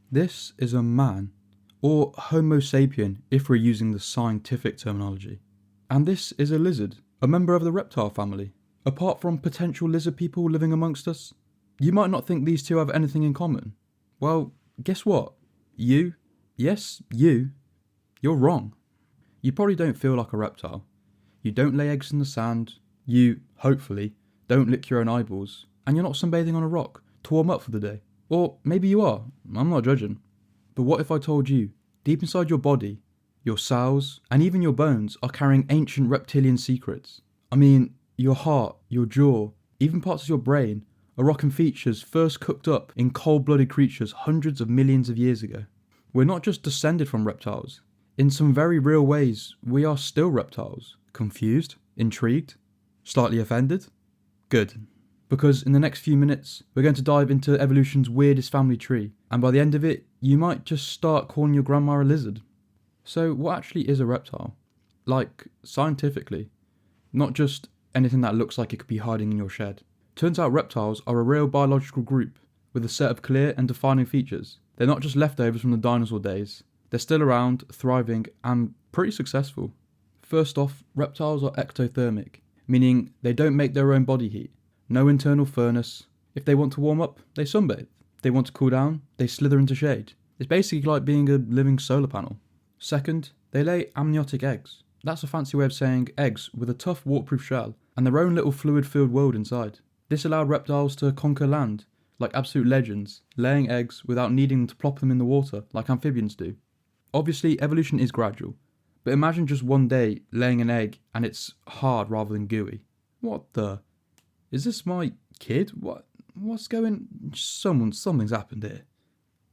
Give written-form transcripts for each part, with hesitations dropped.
This is a man, or Homo sapien if we're using the scientific terminology. And this is a lizard, a member of the reptile family. Apart from potential lizard people living amongst us, you might not think these two have anything in common. Well, guess what? Yes, you're wrong. You probably don't feel like a reptile. You don't lay eggs in the sand. You, hopefully, don't lick your own eyeballs. And you're not sunbathing on a rock to warm up for the day. Or maybe you are. I'm not judging. But what if I told you, deep inside your body, your cells, and even your bones are carrying ancient reptilian secrets? I mean, your heart, your jaw, even parts of your brain are rocking features first cooked up in cold-blooded creatures hundreds of millions of years ago. We're not just descended from reptiles. In some very real ways, we are still reptiles. Confused? Intrigued? Slightly offended? Good. Because in the next few minutes, we're going to dive into evolution's weirdest family tree, and by the end of it, you might just start calling your grandma a lizard. So what actually is a reptile? Like, scientifically. Not just anything that looks like it could be hiding in your shed. Turns out reptiles are a real biological group, with a set of clear and defining features. They're not just leftovers from the dinosaur days. They're still around, thriving, and pretty successful. First off, reptiles are ectothermic, meaning they don't make their own body heat. No internal furnace. If they want to warm up, they sunbathe. If they want to cool down, they slither into shade. It's basically like being a living solar panel. Second, they lay amniotic eggs. That's a fancy way of saying eggs with a tough waterproof shell and their own little fluid-filled world inside. This allowed reptiles to conquer land, like absolute legends, laying eggs without needing to plop them in the water like amphibians do. Obviously, evolution is gradual, but imagine just one day laying an egg and it's hard rather than gooey. What the? Is this my kid? What's going... Something's happened here.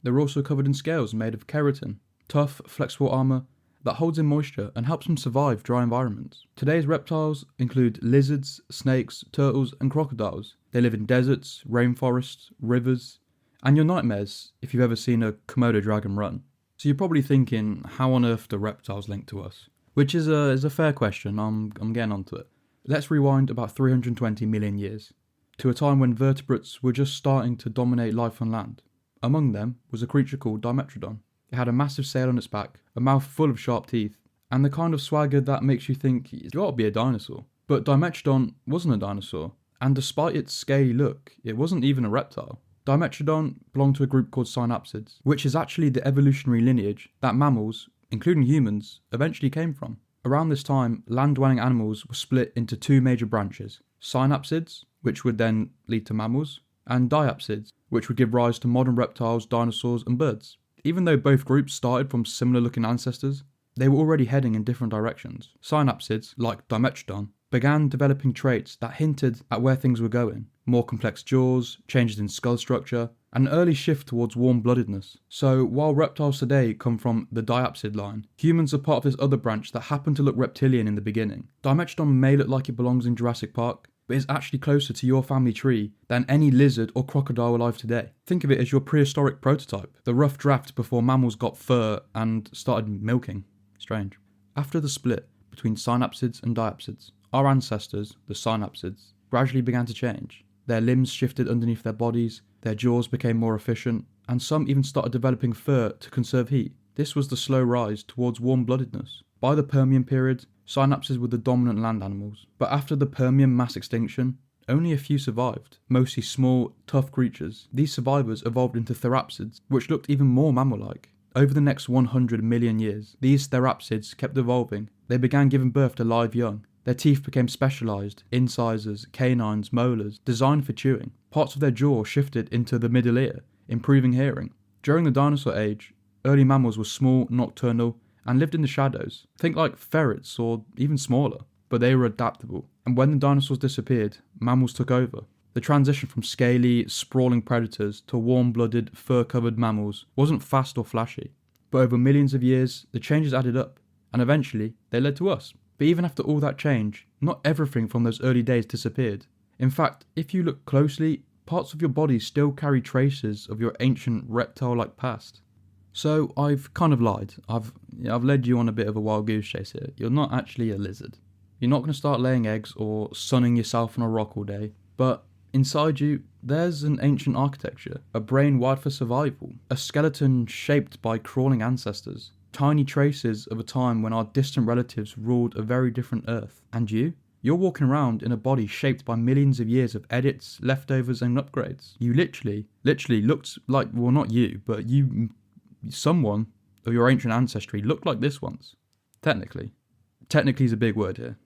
They're also covered in scales made of keratin, tough, flexible armour that holds in moisture and helps them survive dry environments. Today's reptiles include lizards, snakes, turtles and crocodiles. They live in deserts, rainforests, rivers, and your nightmares if you've ever seen a Komodo dragon run. So you're probably thinking, how on earth do reptiles link to us? Which is a fair question, I'm getting onto it. Let's rewind about 320 million years, to a time when vertebrates were just starting to dominate life on land. Among them was a creature called Dimetrodon. It had a massive sail on its back, a mouth full of sharp teeth, and the kind of swagger that makes you think it's got to be a dinosaur. But Dimetrodon wasn't a dinosaur, and despite its scaly look, it wasn't even a reptile. Dimetrodon belonged to a group called Synapsids, which is actually the evolutionary lineage that mammals, including humans, eventually came from. Around this time, land-dwelling animals were split into two major branches: synapsids, which would then lead to mammals, and diapsids, which would give rise to modern reptiles, dinosaurs, and birds. Even though both groups started from similar-looking ancestors, they were already heading in different directions. Synapsids, like Dimetrodon, began developing traits that hinted at where things were going: more complex jaws, changes in skull structure, and an early shift towards warm-bloodedness. So while reptiles today come from the diapsid line, humans are part of this other branch that happened to look reptilian in the beginning. Dimetrodon may look like it belongs in Jurassic Park, but is actually closer to your family tree than any lizard or crocodile alive today. Think of it as your prehistoric prototype, the rough draft before mammals got fur and started milking. Strange. After the split between synapsids and diapsids, our ancestors, the synapsids, gradually began to change. Their limbs shifted underneath their bodies, their jaws became more efficient, and some even started developing fur to conserve heat. This was the slow rise towards warm-bloodedness. By the Permian period, synapsids were the dominant land animals. But after the Permian mass extinction, only a few survived, mostly small, tough creatures. These survivors evolved into therapsids, which looked even more mammal-like. Over the next 100 million years, these therapsids kept evolving. They began giving birth to live young. Their teeth became specialised, incisors, canines, molars, designed for chewing. Parts of their jaw shifted into the middle ear, improving hearing. During the dinosaur age, early mammals were small, nocturnal, and lived in the shadows. Think like ferrets or even smaller, but they were adaptable. And when the dinosaurs disappeared, mammals took over. The transition from scaly, sprawling predators to warm-blooded, fur-covered mammals wasn't fast or flashy. But over millions of years, the changes added up, and eventually, they led to us. But even after all that change, not everything from those early days disappeared. In fact, if you look closely, parts of your body still carry traces of your ancient reptile-like past. So I've kind of lied. I've led you on a bit of a wild goose chase here. You're not actually a lizard. You're not going to start laying eggs or sunning yourself on a rock all day. But Inside you, there's an ancient architecture, a brain wired for survival, a skeleton shaped by crawling ancestors, tiny traces of a time when our distant relatives ruled a very different Earth. And you? You're walking around in a body shaped by millions of years of edits, leftovers, and upgrades. You literally looked like, well, not you, but someone of your ancient ancestry looked like this once. Technically is a big word here.